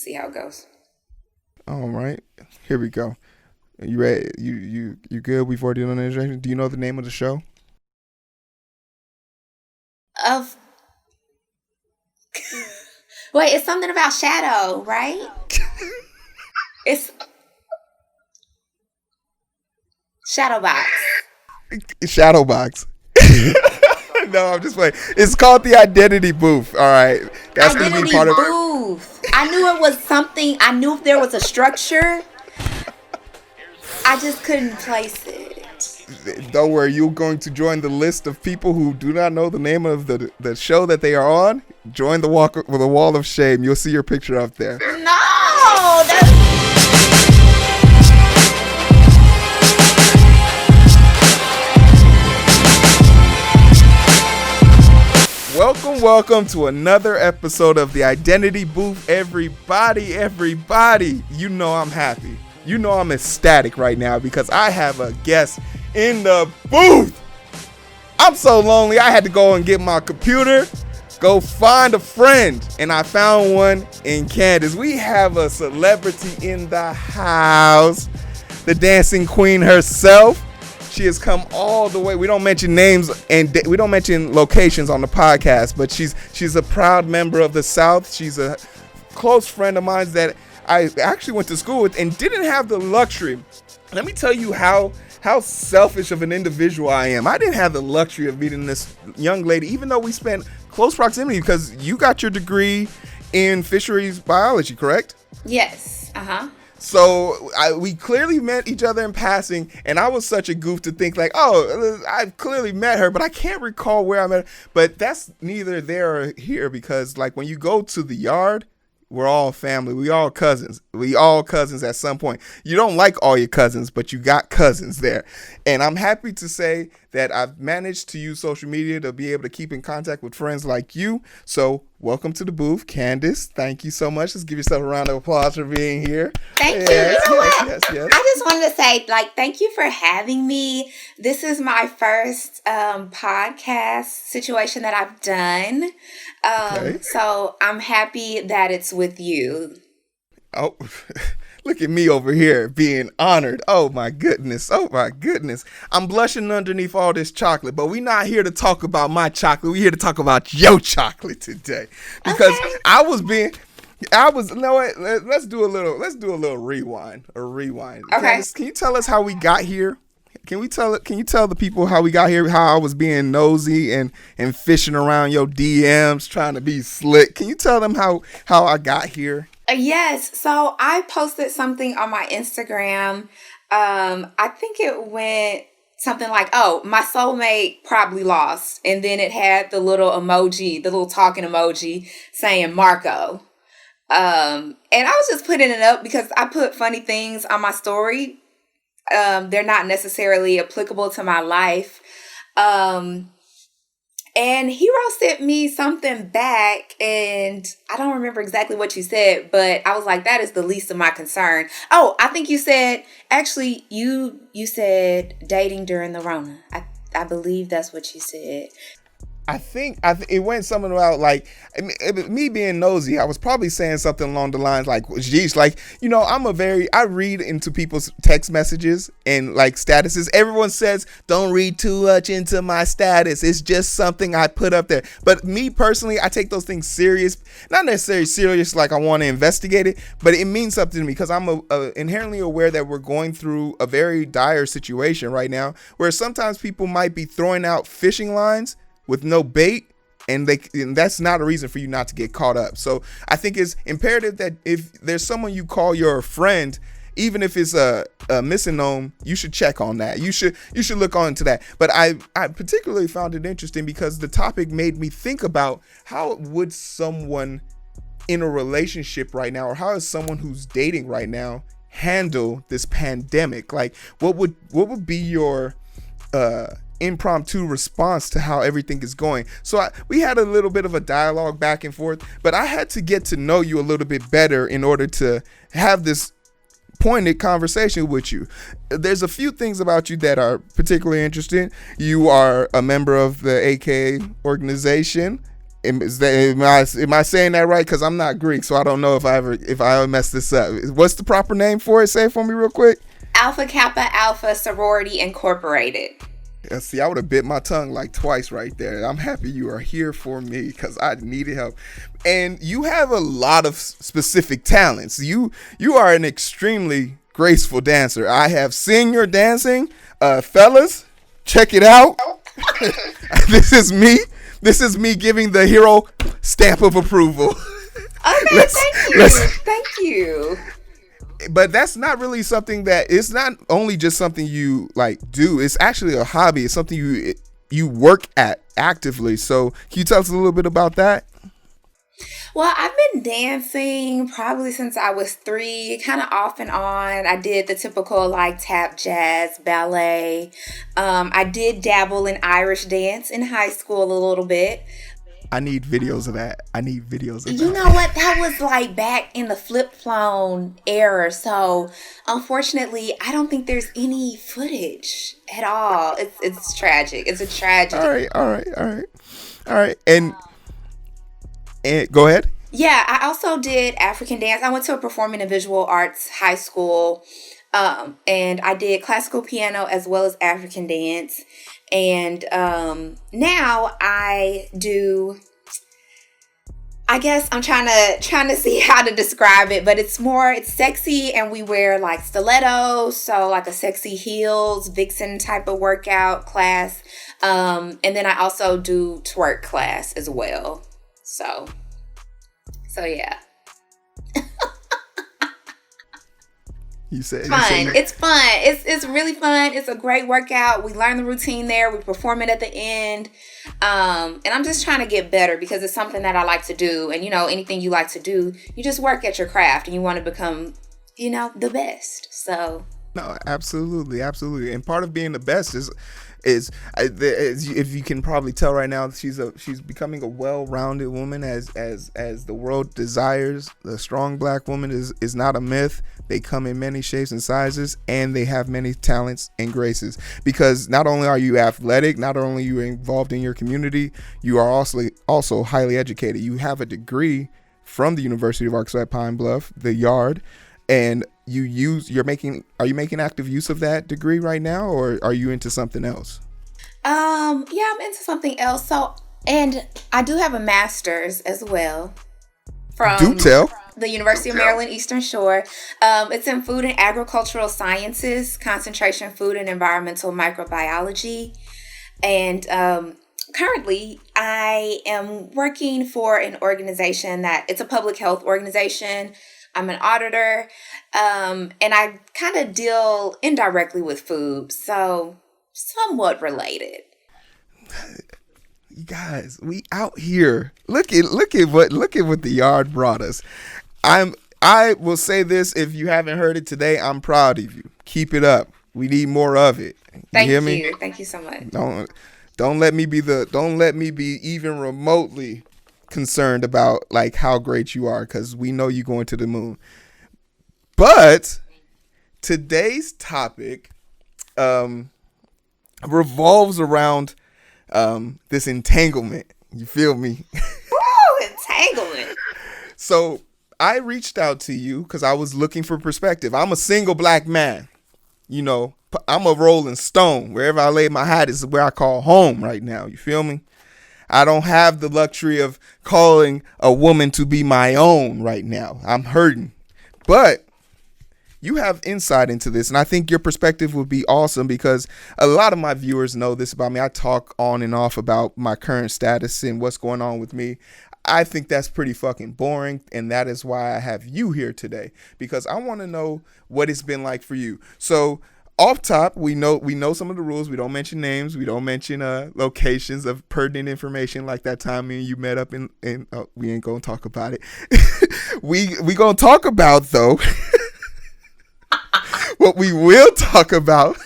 See how it goes. All right, here we go. You ready? You good before doing the introduction? Do you know the name of the show? Of Wait, it's something about shadow, right? It's Shadowbox. Shadowbox. No, I'm just playing. It's called the Identity Booth. All right, that's gonna be Identity part of. booth. I knew it was something. I knew if there was a structure. I just couldn't place it. Don't worry, you're going to join the list of people who do not know the name of the show that they are on. Join the walk with a wall of shame. You'll see your picture up there. No, that's Welcome to another episode of the Identity Booth. Everybody, you know I'm happy. You know I'm ecstatic right now because I have a guest in the booth. I'm so lonely, I had to go and get my computer, go find a friend, and I found one in Candice. We have a celebrity in the house, the dancing queen herself. She has come all the way. We don't mention names and we don't mention locations on the podcast, but she's a proud member of the South. She's a close friend of mine that I actually went to school with and didn't have the luxury. Let me tell you how selfish of an individual I am. I didn't have the luxury of meeting this young lady, even though we spent close proximity, because you got your degree in fisheries biology, correct? yes. So we clearly met each other in passing, and I was such a goof to think like, oh, I've clearly met her, but I can't recall where I met her. But that's neither there or here, because like when you go to the yard, we're all family. We all cousins. We all cousins at some point. You don't like all your cousins, but you got cousins there. And I'm happy to say that I've managed to use social media to be able to keep in contact with friends like you. So welcome to the booth, Candice. Thank you so much. Let's give yourself a round of applause for being here. Thank you. You know what? I just wanted to say, thank you for having me. This is my first podcast situation that I've done. Okay. So I'm happy that it's with you. Oh, look at me over here being honored. Oh my goodness. I'm blushing underneath all this chocolate, but we're not here to talk about my chocolate. We're here to talk about your chocolate today. Because Okay. you know what? Let's do a little rewind. Okay. Candace, can you tell us how we got here? Can you tell the people how we got here? How I was being nosy and fishing around your DMs trying to be slick. Can you tell them how I got here? Yes. So I posted something on my Instagram. I think it went something like, "Oh, my soulmate probably lost," and then it had the little emoji, the little talking emoji saying Marco. And I was just putting it up because I put funny things on my story. They're not necessarily applicable to my life. And he roasted me something back, and I don't remember exactly what you said, but I was like, that is the least of my concern. Oh, I think you said, actually, you said dating during the Rona. I believe that's what you said. I think it went something about like me being nosy. I was probably saying something along the lines like, geez, like, you know, I read into people's text messages and like statuses. Everyone says, don't read too much into my status. It's just something I put up there. But me personally, I take those things serious, not necessarily serious like I want to investigate it, but it means something to me because I'm inherently aware that we're going through a very dire situation right now where sometimes people might be throwing out fishing lines with no bait, and that's not a reason for you not to get caught up. So I think it's imperative that if there's someone you call your friend, even if it's a misnomer, you should check on that. You should look onto that. But I particularly found it interesting because the topic made me think about how would someone in a relationship right now, or how is someone who's dating right now handle this pandemic? Like, what would be your impromptu response to how everything is going? So we had a little bit of a dialogue back and forth, but I had to get to know you a little bit better in order to have this pointed conversation with you. There's a few things about you that are particularly interesting. You are a member of the AK organization. Am I saying that right? Because I'm not Greek, so I don't know if I ever mess this up. What's the proper name for it? Say it for me real quick. Alpha Kappa Alpha Sorority Incorporated. Yeah, see, I would have bit my tongue like twice right there. I'm happy you are here for me because I needed help. And you have a lot of specific talents. You are an extremely graceful dancer. I have seen your dancing. Fellas, check it out. This is me. This is me giving the hero stamp of approval. Okay, thank you. But that's not really something that, it's not only just something you like do. It's actually a hobby. It's something you work at actively. So can you tell us a little bit about that? Well, I've been dancing probably since I was 3, kind of off and on. I did the typical like tap, jazz, ballet. I did dabble in Irish dance in high school a little bit. I need videos of that. You know what? That was like back in the flip phone era. So unfortunately, I don't think there's any footage at all. It's tragic. It's a tragedy. All right. And go ahead. Yeah, I also did African dance. I went to a performing and visual arts high school. And I did classical piano as well as African dance. And now I do, I guess I'm trying to see how to describe it, but it's sexy, and we wear like stilettos, so like a sexy heels, vixen type of workout class. And then I also do twerk class as well. So yeah. It's fun. It's really fun. It's a great workout. We learn the routine there. We perform it at the end. And I'm just trying to get better because it's something that I like to do. And, anything you like to do, you just work at your craft and you want to become, the best. So. No, absolutely. And part of being the best is if you can probably tell right now, she's becoming a well-rounded woman as the world desires. The strong black woman is not a myth. They come in many shapes and sizes, and they have many talents and graces, because not only are you athletic, not only are you involved in your community, you are also highly educated. You have a degree from the University of Arkansas at Pine Bluff, the Yard, and are you making active use of that degree right now, or are you into something else? Yeah, I'm into something else. So, and I do have a master's as well from the University of Maryland Eastern Shore. It's in food and agricultural sciences, concentration food and environmental microbiology. And currently I am working for an organization it's a public health organization. I'm an auditor, and I kind of deal indirectly with food, so somewhat related. You guys, we out here. Look at what the Yard brought us. I will say this: if you haven't heard it today, I'm proud of you. Keep it up. We need more of it. Thank you. Thank you so much. Don't let me be even remotely concerned about like how great you are, because we know you're going to the moon. But today's topic revolves around this entanglement. You feel me? Woo, entanglement. So I reached out to you because I was looking for perspective. I'm a single black man. I'm a rolling stone. Wherever I lay my hat is where I call home right now. You feel me? I don't have the luxury of calling a woman to be my own right now. I'm hurting. But you have insight into this, and I think your perspective would be awesome, because a lot of my viewers know this about me. I talk on and off about my current status and what's going on with me. I think that's pretty fucking boring, and that is why I have you here today, because I want to know what it's been like for you. So off top, we know some of the rules. We don't mention names. We don't mention locations of pertinent information, like that time me and you met up in we ain't gonna talk about it. we gonna talk about, though, what we will talk about.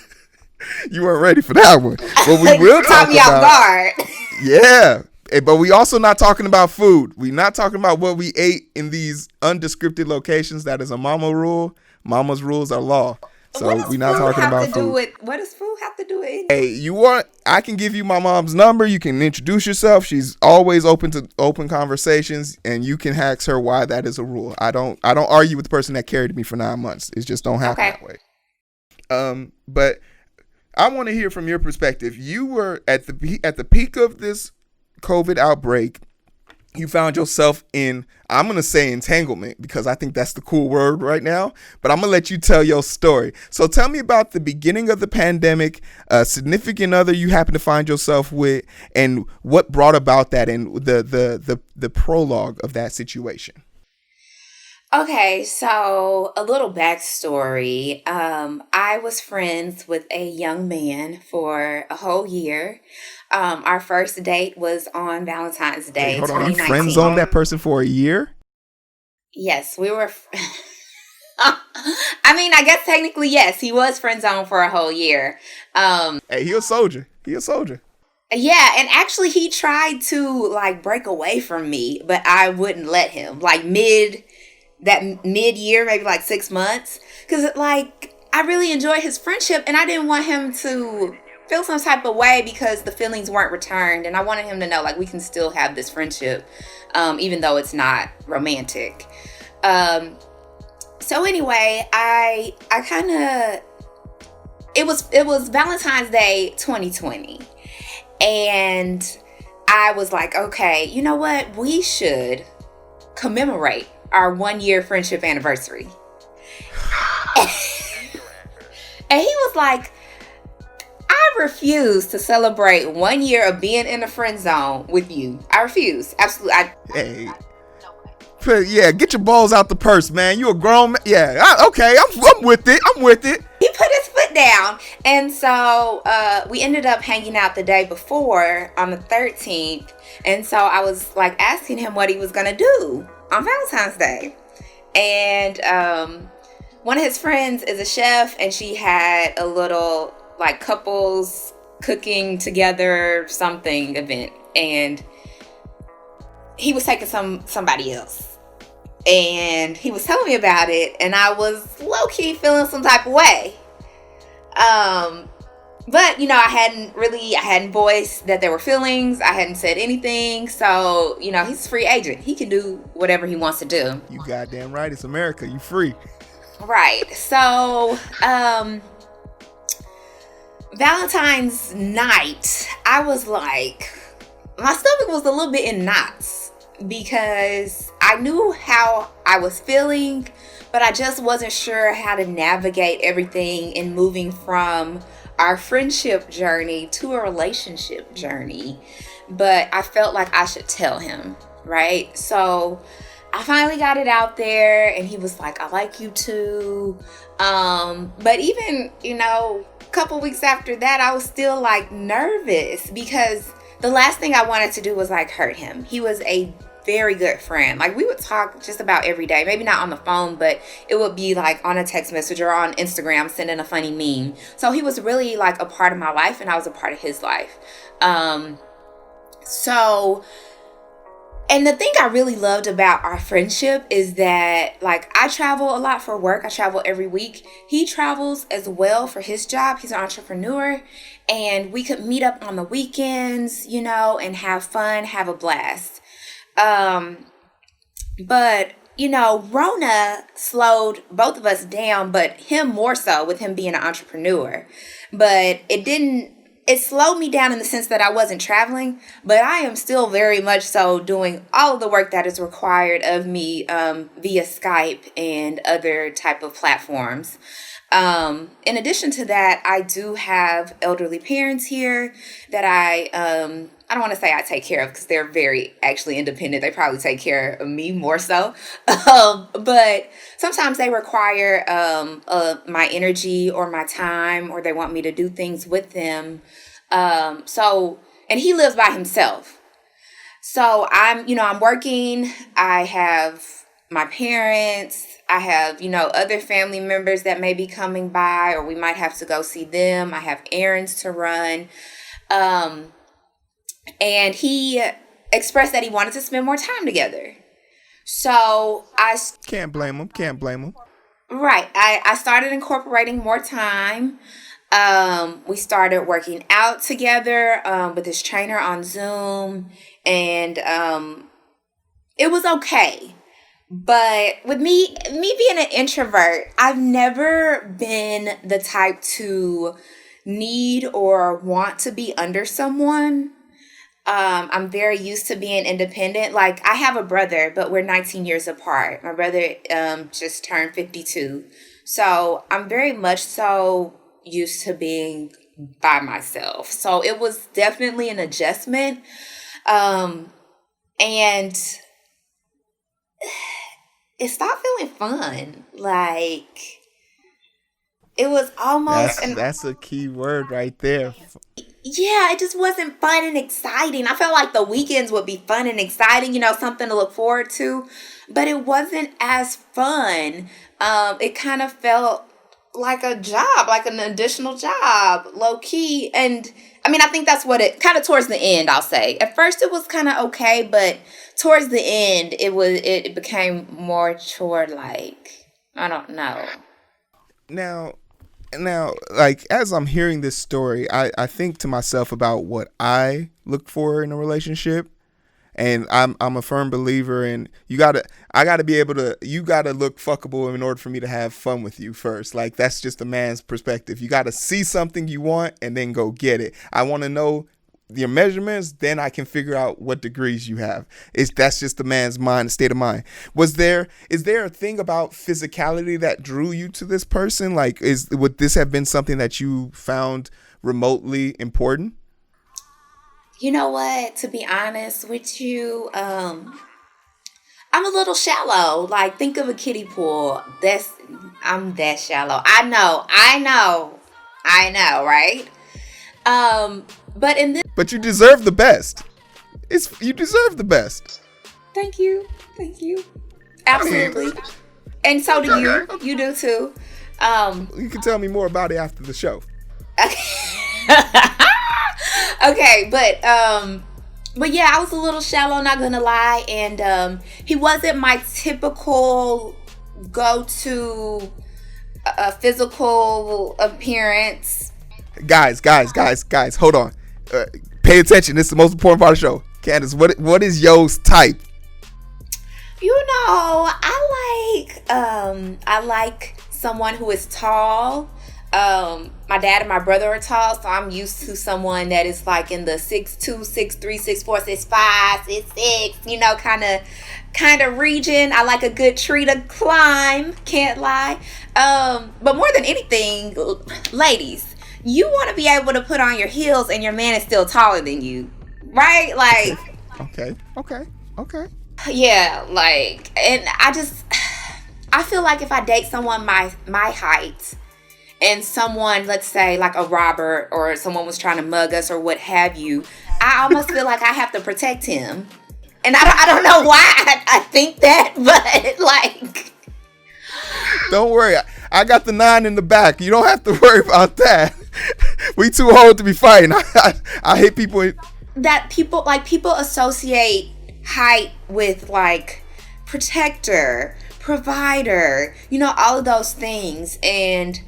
You weren't ready for that one. What we will talk about. Off guard. Yeah. But we also not talking about food. We not talking about what we ate in these undescripted locations. That is a mama rule. Mama's rules are law. What So does we're not food talking have to about do food. with what does food have to do with Hey, anything? you want? I can give you my mom's number. You can introduce yourself. She's always open to open conversations, and you can ask her why that is a rule. I don't argue with the person that carried me for 9 months. It just don't happen Okay. that way. But I want to hear from your perspective. You were at the peak of this COVID outbreak. You found yourself in, I'm going to say entanglement because I think that's the cool word right now, but I'm going to let you tell your story. So tell me about the beginning of the pandemic, a significant other you happen to find yourself with, and what brought about that, and the prologue of that situation. Okay, so a little backstory. I was friends with a young man for a whole year. Our first date was on Valentine's Wait, Day, hold on. You friend zoned 2019. that person for a year? Yes, we were. I mean, I guess technically, yes, he was friend zoned for a whole year. Hey, he a soldier. He a soldier. Yeah, and actually, he tried to like break away from me, but I wouldn't let him. Like mid year, maybe like 6 months, because like I really enjoyed his friendship, and I didn't want him to feel some type of way because the feelings weren't returned, and I wanted him to know like we can still have this friendship, even though it's not romantic. So anyway, I kind of it was Valentine's Day 2020, and I was like, okay, you know what? We should commemorate our 1 year friendship anniversary. And he was like, I refuse to celebrate 1 year of being in the friend zone with you. I refuse. Absolutely. Hey, yeah, get your balls out the purse, man. You a grown man. Yeah, okay, I'm with it. I'm with it. He put his foot down. And so we ended up hanging out the day before on the 13th. And so I was like asking him what he was going to do on Valentine's Day. And one of his friends is a chef, and she had a little like couples cooking together something event. And he was taking somebody else. And he was telling me about it, and I was low-key feeling some type of way. But you know, I hadn't voiced that there were feelings. I hadn't said anything. So, you know, he's a free agent. He can do whatever he wants to do. You goddamn right. It's America. You free. Right. So, Valentine's night, I was like, my stomach was a little bit in knots because I knew how I was feeling, but I just wasn't sure how to navigate everything in moving from our friendship journey to a relationship journey. But I felt like I should tell him, right? So I finally got it out there, and he was like, I like you too. But even, you know, a couple weeks after that, I was still like nervous because the last thing I wanted to do was like hurt him. He was a very good friend. Like we would talk just about every day, maybe not on the phone, but it would be like on a text message or on Instagram sending a funny meme. So he was really like a part of my life, and I was a part of his life. And the thing I really loved about our friendship is that, like, I travel a lot for work. I travel every week. He travels as well for his job. He's an entrepreneur. And we could meet up on the weekends, you know, and have fun, have a blast. But, you know, Rona slowed both of us down, but him more so with him being an entrepreneur. But it slowed me down in the sense that I wasn't traveling, but I am still very much so doing all of the work that is required of me via Skype and other type of platforms. In addition to that, I do have elderly parents here that I don't want to say I take care of because they're very actually independent. They probably take care of me more so. But sometimes they require my energy or my time, or they want me to do things with them. And he lives by himself. So I'm working. I have my parents. I have, other family members that may be coming by, or we might have to go see them. I have errands to run. And he expressed that he wanted to spend more time together. So Can't blame him. Right. I started incorporating more time. We started working out together with this trainer on Zoom, and it was okay. But with me being an introvert, I've never been the type to need or want to be under someone. I'm very used to being independent. Like, I have a brother, but we're 19 years apart. My brother just turned 52. So I'm very much so used to being by myself. So it was definitely an adjustment. And it stopped feeling fun. Like, it was almost That's a key word right there. yeah, it just wasn't fun and exciting. I felt like the weekends would be fun and exciting, something to look forward to, but it wasn't as fun. It kind of felt like a job, like an additional job, low key. And I mean, I think that's what it kind of towards the end, I'll say. At first it was kind of okay, but towards the end it became more toward like, I don't know. Now, like, as I'm hearing this story, I think to myself about what I look for in a relationship. And I'm a firm believer in you gotta look fuckable in order for me to have fun with you first. Like, that's just a man's perspective. You gotta see something you want and then go get it. I want to know your measurements, then I can figure out what degrees you have. That's just the man's mind, state of mind. Is there a thing about physicality that drew you to this person? Like, would this have been something that you found remotely important? You know what? To be honest with you, I'm a little shallow. Like, think of a kiddie pool. I'm that shallow. I know, right? But in this, But you deserve the best. You deserve the best. thank you, absolutely, and so do you. You do too. You can tell me more about it after the show. Okay, but yeah, I was a little shallow, not gonna lie, and he wasn't my typical go-to physical appearance. Guys, hold on. Pay attention. This is the most important part of the show. Candace, what is yo's type? I like someone who is tall. My dad and my brother are tall, so I'm used to someone that is like in the 6'2", 6'3", 6'4", 6'5", 6'6", kind of region. I like a good tree to climb, can't lie. But more than anything, ladies, you want to be able to put on your heels and your man is still taller than you, right? Like, Okay. yeah, like, and I feel like if I date someone my height, and someone, let's say like a robber or someone was trying to mug us or what have you, I almost feel like I have to protect him. And I don't know why I think that, but like, Don't worry. I got the 9 in the back. You don't have to worry about that. We too old to be fighting. I hate people. people associate height with like protector, provider, all of those things. And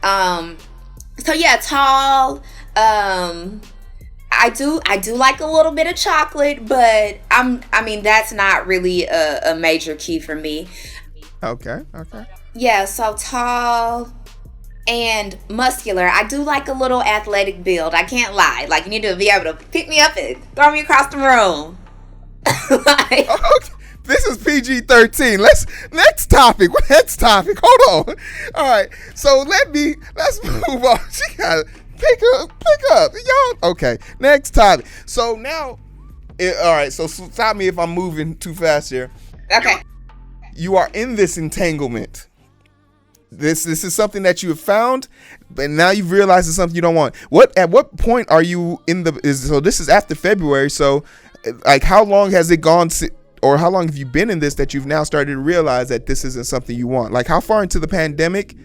so yeah, tall. I do like a little bit of chocolate, but I mean that's not really a major key for me. Okay. Yeah, so tall and muscular. I do like a little athletic build. I can't lie. Like, you need to be able to pick me up and throw me across the room. Like, Okay. This is PG-13. Next topic. Hold on. All right. So let's move on. She got pick up. Y'all. Okay. Next topic. So now, all right. So stop me if I'm moving too fast here. okay. You are in this entanglement. This is something that you have found, but now you've realized it's something you don't want. At what point are you in so this is after February, so like how long has it gone or how long have you been in this that you've now started to realize that this isn't something you want? Like, how far into the pandemic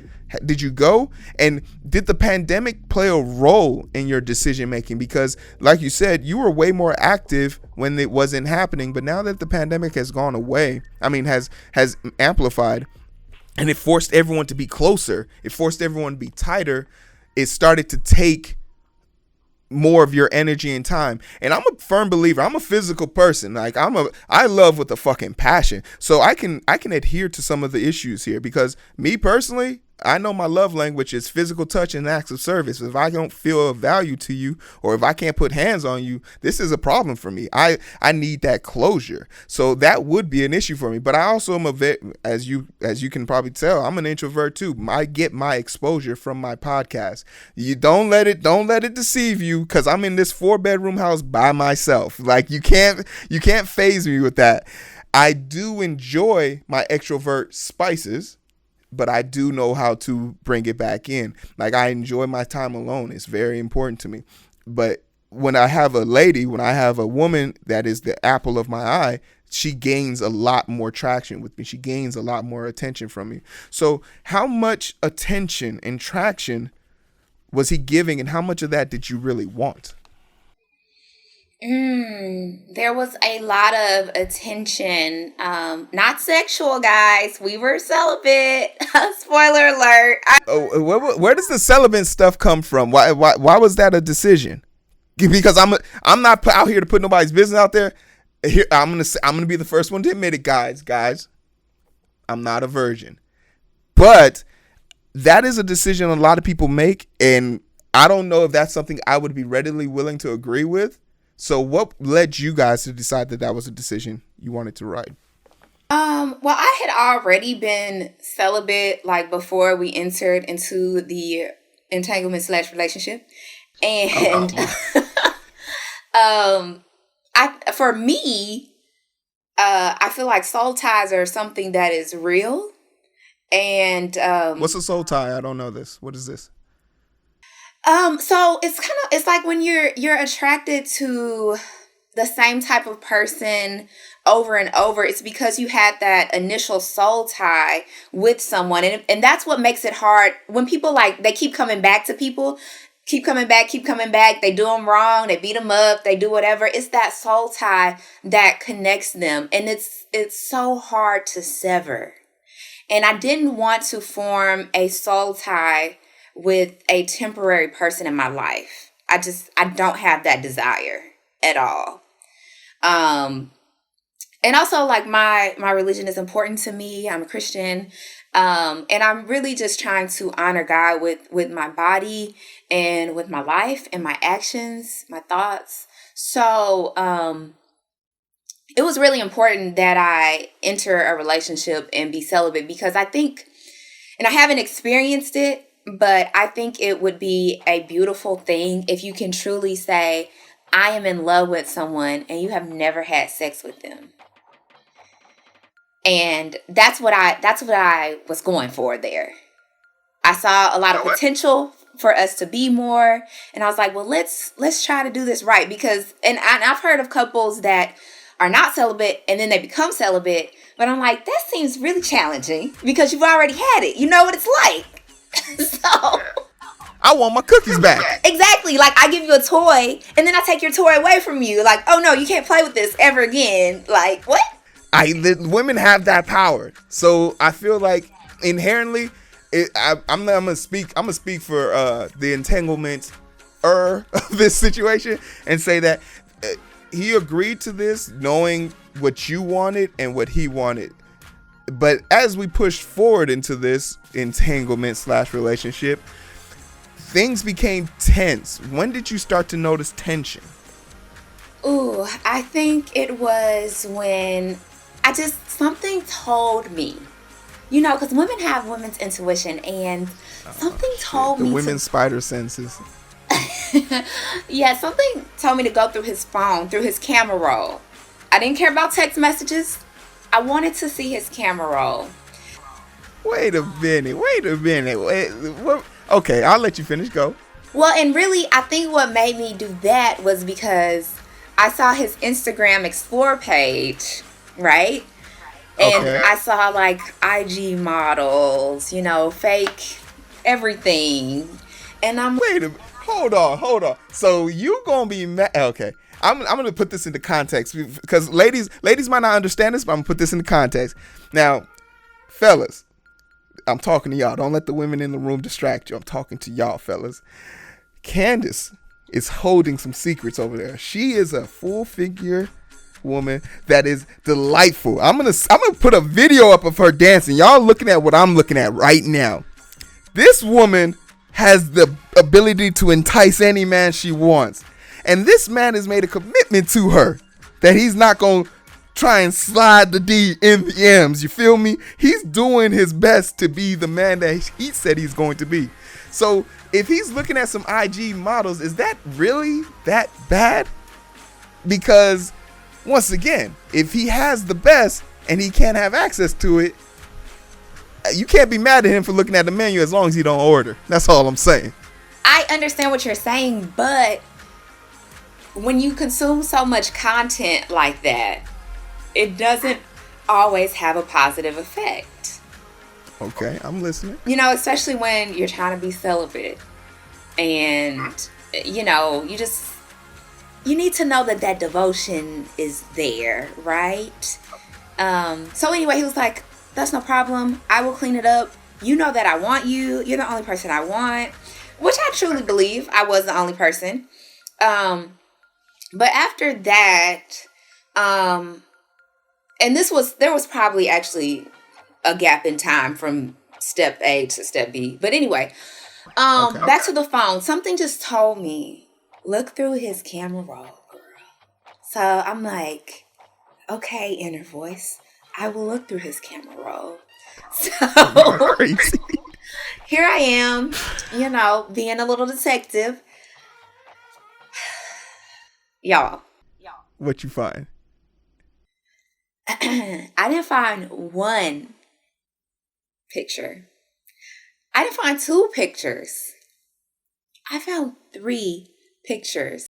did you go? And did the pandemic play a role in your decision making? Because like you said, you were way more active when it wasn't happening, but now that the pandemic has gone away, I mean, has amplified, and it forced everyone to be closer. It forced everyone to be tighter. It started to take more of your energy and time. And I'm a firm believer. I'm a physical person. Like I love with a fucking passion. So I can adhere to some of the issues here, because me personally, I know my love language is physical touch and acts of service. If I don't feel of value to you, or if I can't put hands on you, this is a problem for me. I need that closure. So that would be an issue for me. But I also am as you can probably tell, I'm an introvert too. I get my exposure from my podcast. You don't let it deceive you, because I'm in this 4-bedroom house by myself. Like you can't phase me with that. I do enjoy my extrovert spices, but I do know how to bring it back in. Like I enjoy my time alone. It's very important to me. But when I have a woman that is the apple of my eye, she gains a lot more traction with me. She gains a lot more attention from me. So how much attention and traction was he giving, and how much of that did you really want? There was a lot of attention. Not sexual, guys. We were celibate. Spoiler alert. Where does the celibate stuff come from? Why was that a decision? Because I'm not out here to put nobody's business out there. Here, I'm gonna be the first one to admit it, guys. I'm not a virgin, but that is a decision a lot of people make, and I don't know if that's something I would be readily willing to agree with. So what led you guys to decide that was a decision you wanted to write? Well, I had already been celibate like before we entered into the entanglement / relationship. And for me, I feel like soul ties are something that is real. And what's a soul tie? I don't know this. What is this? So it's like when you're attracted to the same type of person over and over, it's because you had that initial soul tie with someone. And that's what makes it hard when people they keep coming back to people, keep coming back. They do them wrong. They beat them up. They do whatever. It's that soul tie that connects them. And it's so hard to sever. And I didn't want to form a soul tie with a temporary person in my life. I don't have that desire at all. And also my religion is important to me. I'm a Christian. And I'm really just trying to honor God with my body and with my life and my actions, my thoughts. So, it was really important that I enter a relationship and be celibate, because I think, and I haven't experienced it, but I think it would be a beautiful thing if you can truly say, I am in love with someone and you have never had sex with them. And that's what I was going for there. I saw a lot of potential for us to be more. And I was like, well, let's try to do this right. Because, and I've heard of couples that are not celibate and then they become celibate. But I'm like, that seems really challenging because you've already had it. You know what it's like. So I want my cookies back. Exactly. Like I give you a toy and then I take your toy away from you. Like, oh no, you can't play with this ever again. Like, what? Women have that power. So I feel like inherently, I'm gonna speak for the entanglement of this situation and say that he agreed to this knowing what you wanted and what he wanted. But as we pushed forward into this entanglement / relationship, things became tense. When did you start to notice tension? Ooh, I think it was when something told me, because women have women's intuition, and something told me. The women's spider senses. Yeah, something told me to go through his phone, through his camera roll. I didn't care about text messages. I wanted to see his camera roll. Wait a minute. Okay, I'll let you finish. Go. Well, and really, I think what made me do that was because I saw his Instagram Explore page, right? And okay. I saw like IG models, fake everything. And I'm wait a minute. Hold on. So you gonna be mad? Okay. I'm gonna put this into context because ladies might not understand this, but I'm gonna put this into context. Now, fellas, I'm talking to y'all. Don't let the women in the room distract you. I'm talking to y'all, fellas. Candace is holding some secrets over there. She is a full figure woman that is delightful. I'm gonna put a video up of her dancing. Y'all looking at what I'm looking at right now. This woman has the ability to entice any man she wants. And this man has made a commitment to her that he's not going to try and slide the D in the M's. You feel me? He's doing his best to be the man that he said he's going to be. So if he's looking at some IG models, is that really that bad? Because once again, if he has the best and he can't have access to it, you can't be mad at him for looking at the menu as long as he don't order. That's all I'm saying. I understand what you're saying, but when you consume so much content like that, it doesn't always have a positive effect. Okay, I'm listening. You know, especially when you're trying to be celibate. And, you know, you need to know that devotion is there, right? So anyway, he was like, that's no problem. I will clean it up. You know that I want you. You're the only person I want. Which I truly believe I was the only person. But after that, and there was probably actually a gap in time from step A to step B. But anyway, back to the phone. Something just told me, look through his camera roll, girl. So I'm like, okay, inner voice, I will look through his camera roll. So here I am, you know, being a little detective. Y'all. What you find? I didn't find one picture. I didn't find two pictures. I found 3 pictures.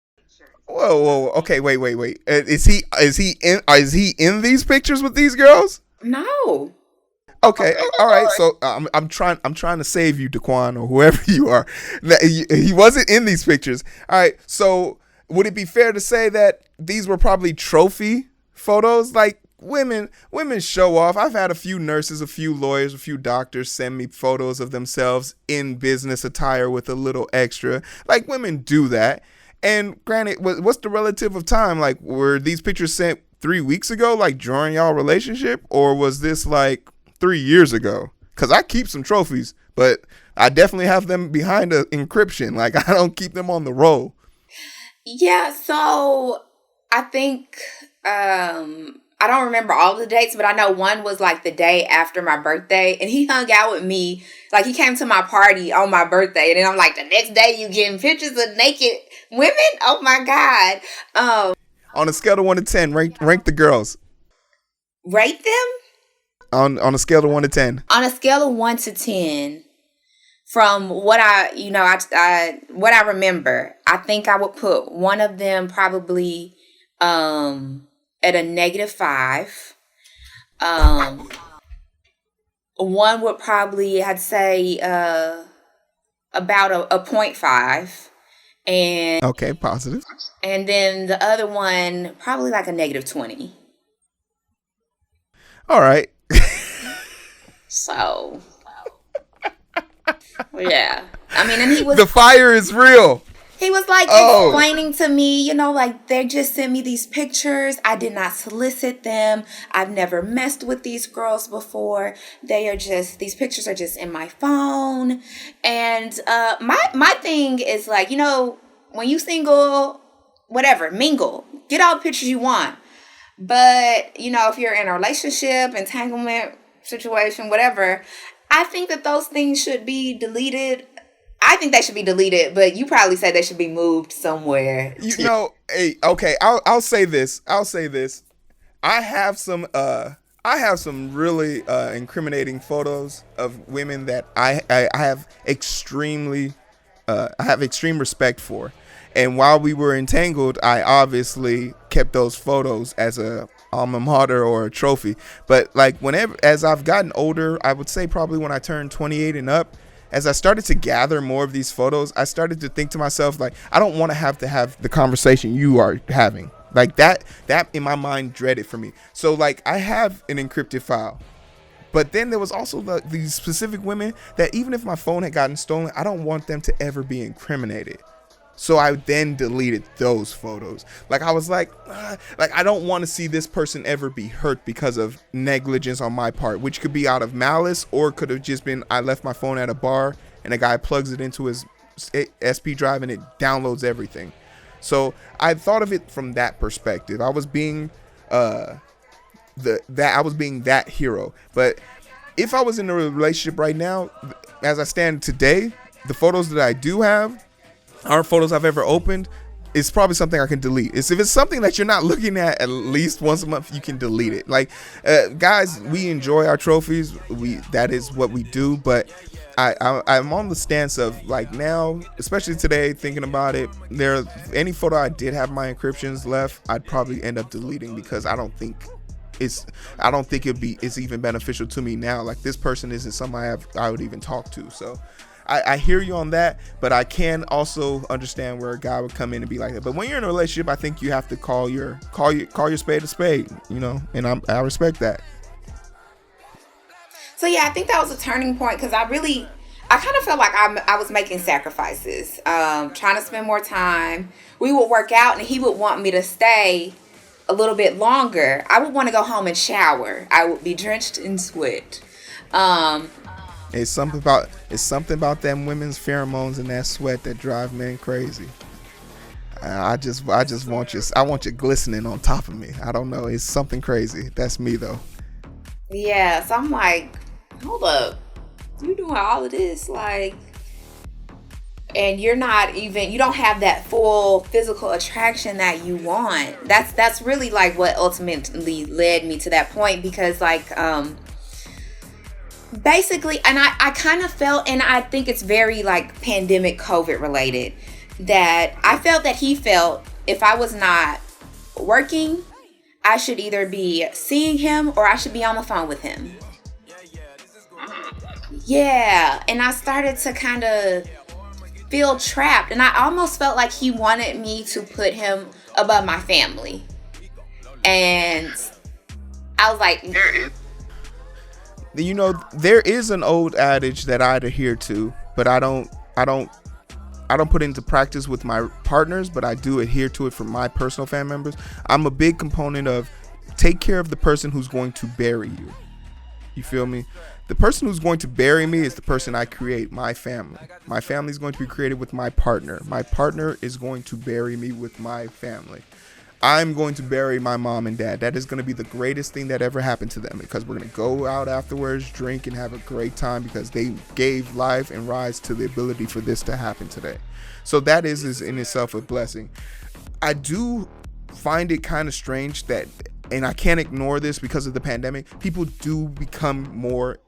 Whoa. Okay, wait. Is he in these pictures with these girls? No. Okay, all right. So I'm trying to save you, Daquan, or whoever you are. He wasn't in these pictures. All right. So would it be fair to say that these were probably trophy photos? Like women show off. I've had a few nurses, a few lawyers, a few doctors send me photos of themselves in business attire with a little extra. Like women do that. And granted, what's the relative of time? Like, were these pictures sent 3 weeks ago, like during y'all relationship, or was this like 3 years ago? Because I keep some trophies, but I definitely have them behind an encryption. Like I don't keep them on the roll. Yeah, so I think I don't remember all the dates, but I know one was like the day after my birthday, and he hung out with me. Like he came to my party on my birthday, and then I'm like, the next day you getting pictures of naked women? Oh my God. On a scale of 1 to 10, rank the girls. Rate them? On a scale of 1 to 10. On a scale of 1 to 10, from what what I remember, I think I would put one of them probably at a -5. One would probably, I'd say, about a 0.5. And okay, positive. And then the other one, probably like a -20. All right. So, yeah. I mean, and he was... The fire is real. He was like explaining to me, you know, like they just sent me these pictures. I did not solicit them. I've never messed with these girls before. These pictures are just in my phone. And my thing is like, you know, when you single, whatever, mingle, get all the pictures you want. But, you know, if you're in a relationship, entanglement situation, whatever, I think that those things should be deleted. I think they should be deleted, but you probably say they should be moved somewhere. You know, hey, okay, I'll say this. I have some really incriminating photos of women that I have extreme respect for. And while we were entangled, I obviously kept those photos as a alma mater or a trophy. But like as I've gotten older, I would say probably when I turned 28 and up, as I started to gather more of these photos, I started to think to myself, like, I don't want to have the conversation you are having. Like that in my mind dreaded for me. So like I have an encrypted file But then there was also these specific women that even if my phone had gotten stolen, I don't want them to ever be incriminated. So I then deleted those photos. Like I was like I don't want to see this person ever be hurt because of negligence on my part, which could be out of malice or could have just been I left my phone at a bar and a guy plugs it into his SP drive and it downloads everything. So I thought of it from that perspective. I was being I was being that hero. But if I was in a relationship right now, as I stand today, the photos that I do have aren't photos I've ever opened. It's probably something I can delete. If it's something that you're not looking at least once a month, you can delete it. Like guys, we enjoy our trophies. That is what we do. But I'm on the stance of like now, especially today, thinking about it. Any photo I did have my encryptions left, I'd probably end up deleting because I don't think it's even beneficial to me now. Like this person isn't somebody I would even talk to. So I hear you on that, but I can also understand where a guy would come in and be like that. But when you're in a relationship, I think you have to call your spade a spade, and I respect that. So yeah, I think that was a turning point because I kind of felt like I was making sacrifices, trying to spend more time. We would work out and he would want me to stay a little bit longer. I would want to go home and shower. I would be drenched in sweat. It's something about them women's pheromones and that sweat that drive men crazy. I just want you glistening on top of me. I don't know. It's something crazy. That's me though. Yeah. So I'm like, hold up. You doing all of this like, and you don't have that full physical attraction that you want. That's really like what ultimately led me to that point because like, basically, and I kind of felt, and I think it's very like pandemic COVID related, that I felt that he felt if I was not working, I should either be seeing him or I should be on the phone with him. Yeah, and I started to kind of feel trapped, and I almost felt like he wanted me to put him above my family. And I was like, there is an old adage that I adhere to, but I don't put it into practice with my partners, but I do adhere to it for my personal family members. I'm a big component of take care of the person who's going to bury you. You feel me? The person who's going to bury me is the person I create, my family. My family is going to be created with my partner. My partner is going to bury me with my family. I'm going to bury my mom and dad. That is going to be the greatest thing that ever happened to them because we're going to go out afterwards, drink, and have a great time because they gave life and rise to the ability for this to happen today. So that is in itself a blessing. I do find it kind of strange that, and I can't ignore this because of the pandemic, people do become more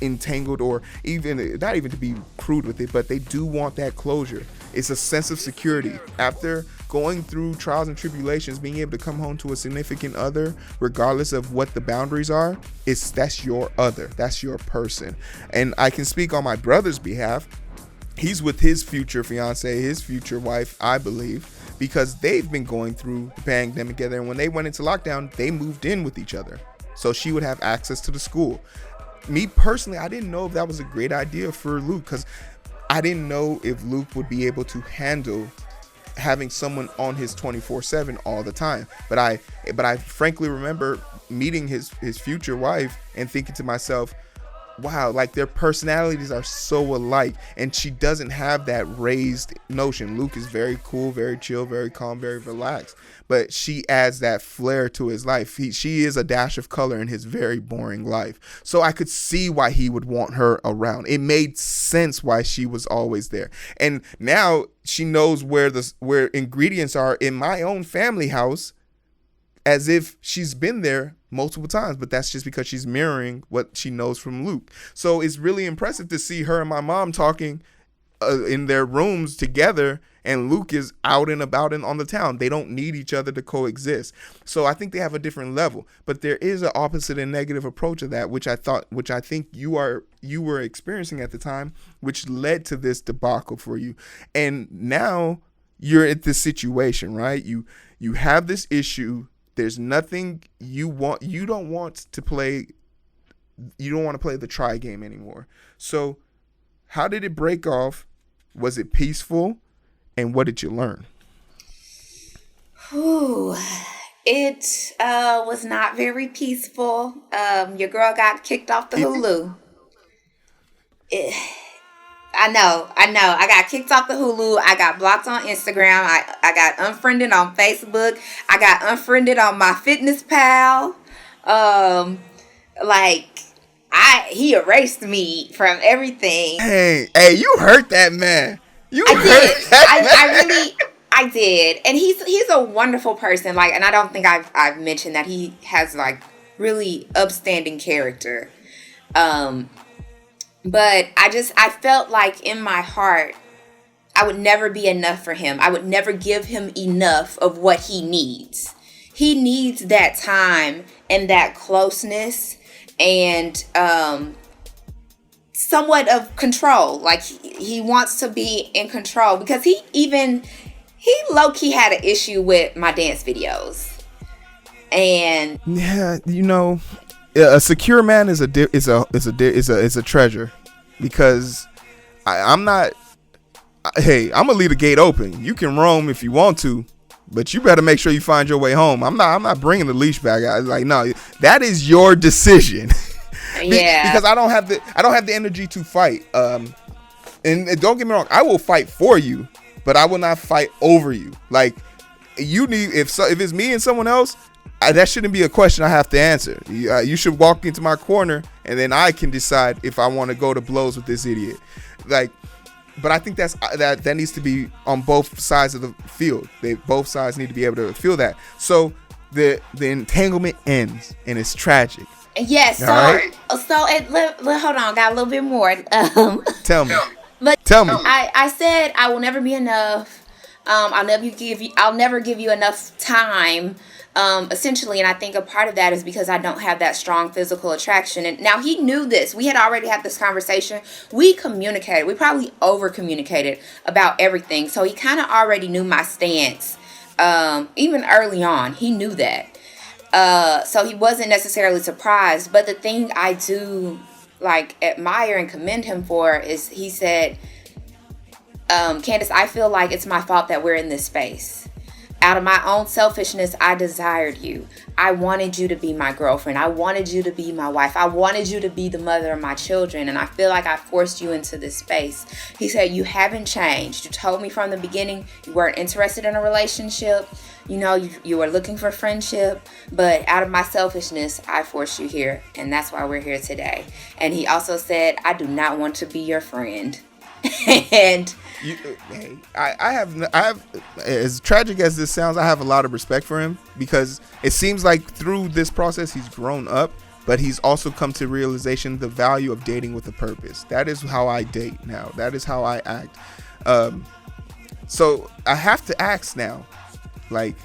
entangled or even, not even to be crude with it, but they do want that closure. It's a sense of security. After going through trials and tribulations, being able to come home to a significant other, regardless of what the boundaries are, that's your other. That's your person. And I can speak on my brother's behalf. He's with his future fiance, his future wife, I believe, because they've been going through the pandemic together. And when they went into lockdown, they moved in with each other. So she would have access to the school. Me personally, I didn't know if that was a great idea for Luke because I didn't know if Luke would be able to handle having someone on his 24/7 all the time. But I frankly remember meeting his future wife and thinking to myself, wow, like their personalities are so alike, and she doesn't have that raised notion. Luke is very cool, very chill, very calm, very relaxed, but she adds that flair to his life. She is a dash of color in his very boring life. So I could see why he would want her around. It made sense why she was always there. And now she knows where ingredients are in my own family house, as if she's been there multiple times, but that's just because she's mirroring what she knows from Luke. So it's really impressive to see her and my mom talking in their rooms together, and Luke is out and about and on the town. They don't need each other to coexist. So I think they have a different level, but there is an opposite and negative approach of that, which I think you were experiencing at the time, which led to this debacle for you. And now you're at this situation, right? You have this issue. There's nothing you don't want to play you don't want to play the try game anymore. So how did it break off? Was it peaceful? And what did you learn? Ooh, it was not very peaceful. Your girl got kicked off the Hulu. I know. I got kicked off the Hulu. I got blocked on Instagram. I got unfriended on Facebook. I got unfriended on my Fitness Pal. He erased me from everything. Hey, you hurt that man. I did. And he's a wonderful person. Like, and I don't think I've mentioned that he has like really upstanding character. But I felt like in my heart, I would never be enough for him. I would never give him enough of what he needs. He needs that time and that closeness and somewhat of control. Like he wants to be in control because he low-key had an issue with my dance videos. And yeah, a secure man is a treasure, because I'm not. Hey, I'm gonna leave the gate open. You can roam if you want to, but you better make sure you find your way home. I'm not bringing the leash back. No, that is your decision. Yeah, because I don't have the energy to fight. And don't get me wrong, I will fight for you, but I will not fight over you. Like you need if it's me and someone else. That shouldn't be a question I have to answer. You should walk into my corner, and then I can decide if I want to go to blows with this idiot. Like, but I think that needs to be on both sides of the field. Both sides need to be able to feel that. So the entanglement ends, and it's tragic. Yes. So right? Hold on, got a little bit more. Tell me. Tell me. I said I will never be enough. I'll never give you enough time. Essentially, and I think a part of that is because I don't have that strong physical attraction. And now he knew this. We had already had this conversation. We communicated. We probably over communicated about everything. So he kind of already knew my stance. Even early on, he knew that. So he wasn't necessarily surprised. But the thing I do like admire and commend him for is he said, Candace, I feel like it's my fault that we're in this space. Out of my own selfishness, I desired you. I wanted you to be my girlfriend. I wanted you to be my wife. I wanted you to be the mother of my children. And I feel like I forced you into this space. He said, you haven't changed. You told me from the beginning you weren't interested in a relationship. You were looking for friendship. But out of my selfishness, I forced you here. And that's why we're here today. And he also said, I do not want to be your friend. And I have, as tragic as this sounds, I have a lot of respect for him, because it seems like through this process he's grown up, but he's also come to realization the value of dating with a purpose. That is how I date now. That is how I act. So I have to ask now, like,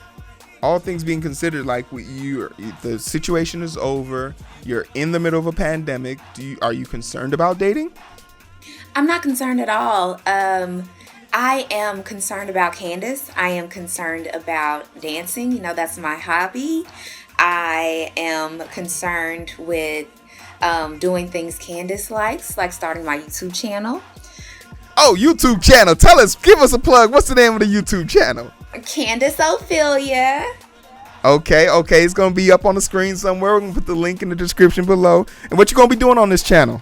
all things being considered, like the situation is over, you're in the middle of a pandemic. Are you concerned about dating? I'm not concerned at all. I am concerned about Candice. I am concerned about dancing. That's my hobby. I am concerned with doing things Candice likes, like starting my YouTube channel. Oh, YouTube channel. Give us a plug. What's the name of the YouTube channel? Candace Ophelia. Okay. It's going to be up on the screen somewhere. We're going to put the link in the description below. And what you going to be doing on this channel?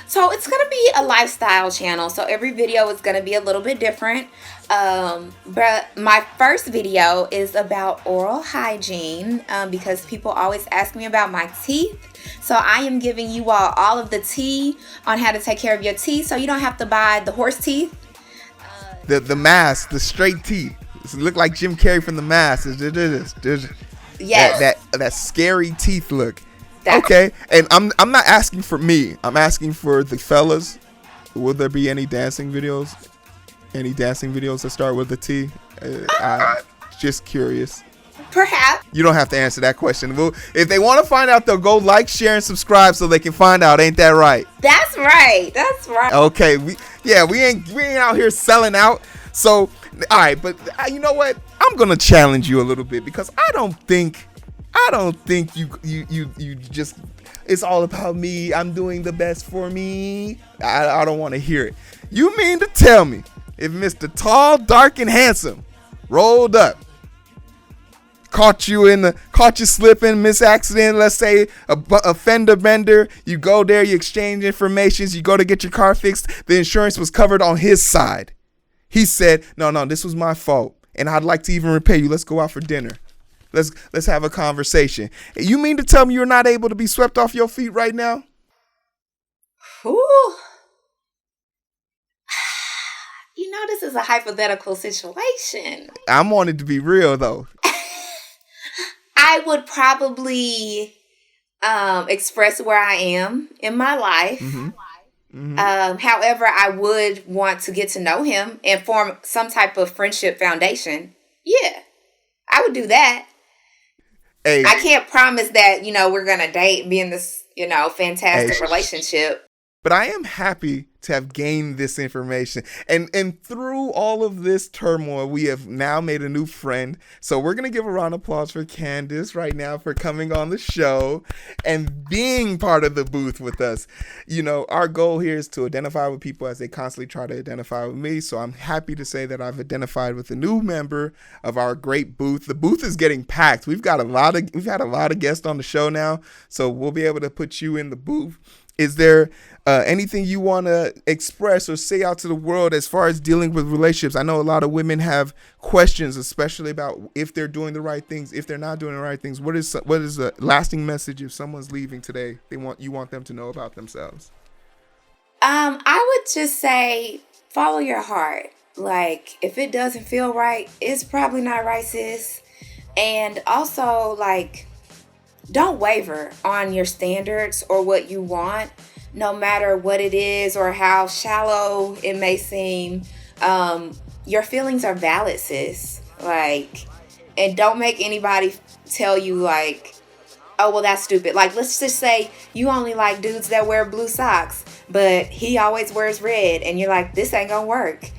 So it's going to be a lifestyle channel. So every video is going to be a little bit different. But my first video is about oral hygiene because people always ask me about my teeth. So I am giving you all of the tea on how to take care of your teeth, so you don't have to buy the horse teeth. The mask, the straight teeth. It look like Jim Carrey from The Mask. Yes. That scary teeth look. Okay, and I'm not asking for me. I'm asking for the fellas. Will there be any dancing videos? Any dancing videos that start with a T? I'm just curious. Perhaps. You don't have to answer that question. Well, if they want to find out, they'll go like, share, and subscribe so they can find out. Ain't that right? That's right. That's right. Okay. We ain't out here selling out. So, all right. But you know what? I'm gonna challenge you a little bit, because I don't think I don't think you just, it's all about me. I'm doing the best for me. I don't want to hear it. You mean to tell me if Mr. Tall, Dark, and Handsome rolled up, caught you slipping, miss accident, let's say a fender bender, you go there, you exchange information, you go to get your car fixed, the insurance was covered on his side. He said, no, this was my fault, and I'd like to even repay you. Let's go out for dinner. Let's have a conversation. You mean to tell me you're not able to be swept off your feet right now? Ooh. This is a hypothetical situation. I want it to be real, though. I would probably express where I am in my life. Mm-hmm. Mm-hmm. However, I would want to get to know him and form some type of friendship foundation. Yeah, I would do that. Hey. I can't promise that, we're going to date and be in this, fantastic relationship. But I am happy to have gained this information. And through all of this turmoil, we have now made a new friend. So we're going to give a round of applause for Candice right now for coming on the show and being part of the booth with us. Our goal here is to identify with people as they constantly try to identify with me. So I'm happy to say that I've identified with a new member of our great booth. The booth is getting packed. We've had a lot of guests on the show now, so we'll be able to put you in the booth. Is there anything you want to express or say out to the world as far as dealing with relationships? I know a lot of women have questions, especially about if they're doing the right things, if they're not doing the right things. What is a lasting message if someone's leaving today? You want them to know about themselves? I would just say follow your heart. Like, if it doesn't feel right, it's probably not right, sis. And also, don't waver on your standards or what you want, no matter what it is or how shallow it may seem. Your feelings are valid, sis. And don't make anybody tell you oh, well, that's stupid. Let's just say you only like dudes that wear blue socks, but he always wears red, and you're like, this ain't gonna work.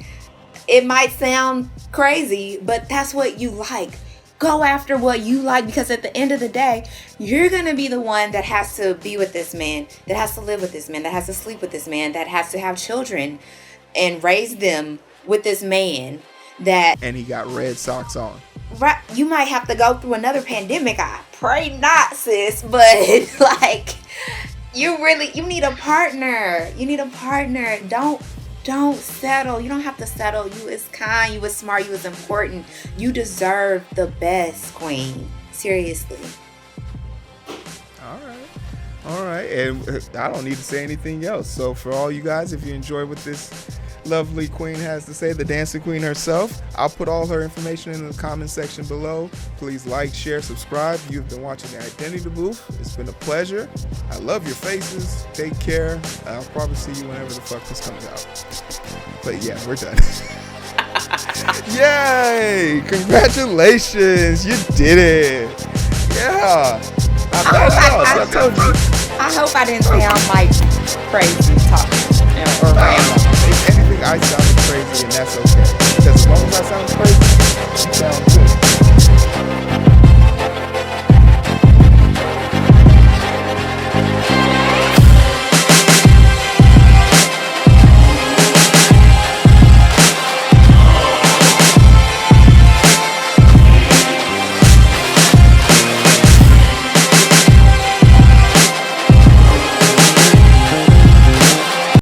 It might sound crazy, but that's what you like. Go after what you like, because at the end of the day, you're going to be the one that has to be with this man, that has to live with this man, that has to sleep with this man, that has to have children and raise them with this man. And he got red socks on. Right. You might have to go through another pandemic. I pray not, sis. But you need a partner. You need a partner. Don't settle. You don't have to settle. You is kind. You is smart. You is important. You deserve the best, queen. Seriously. All right. And I don't need to say anything else. So for all you guys, if you enjoy what this lovely queen has to say, the dancing queen herself, I'll put all her information in the comment section below. Please like, share, subscribe. You've been watching the Identity Booth. It's been a pleasure. I love your faces. Take care. I'll probably see you whenever the fuck this comes out. But yeah, we're done. Yay! Congratulations! You did it! Yeah! I hope I didn't sound crazy talking or random. If anything, I sounded crazy, and that's okay. Because as long as I sound crazy, you sound good.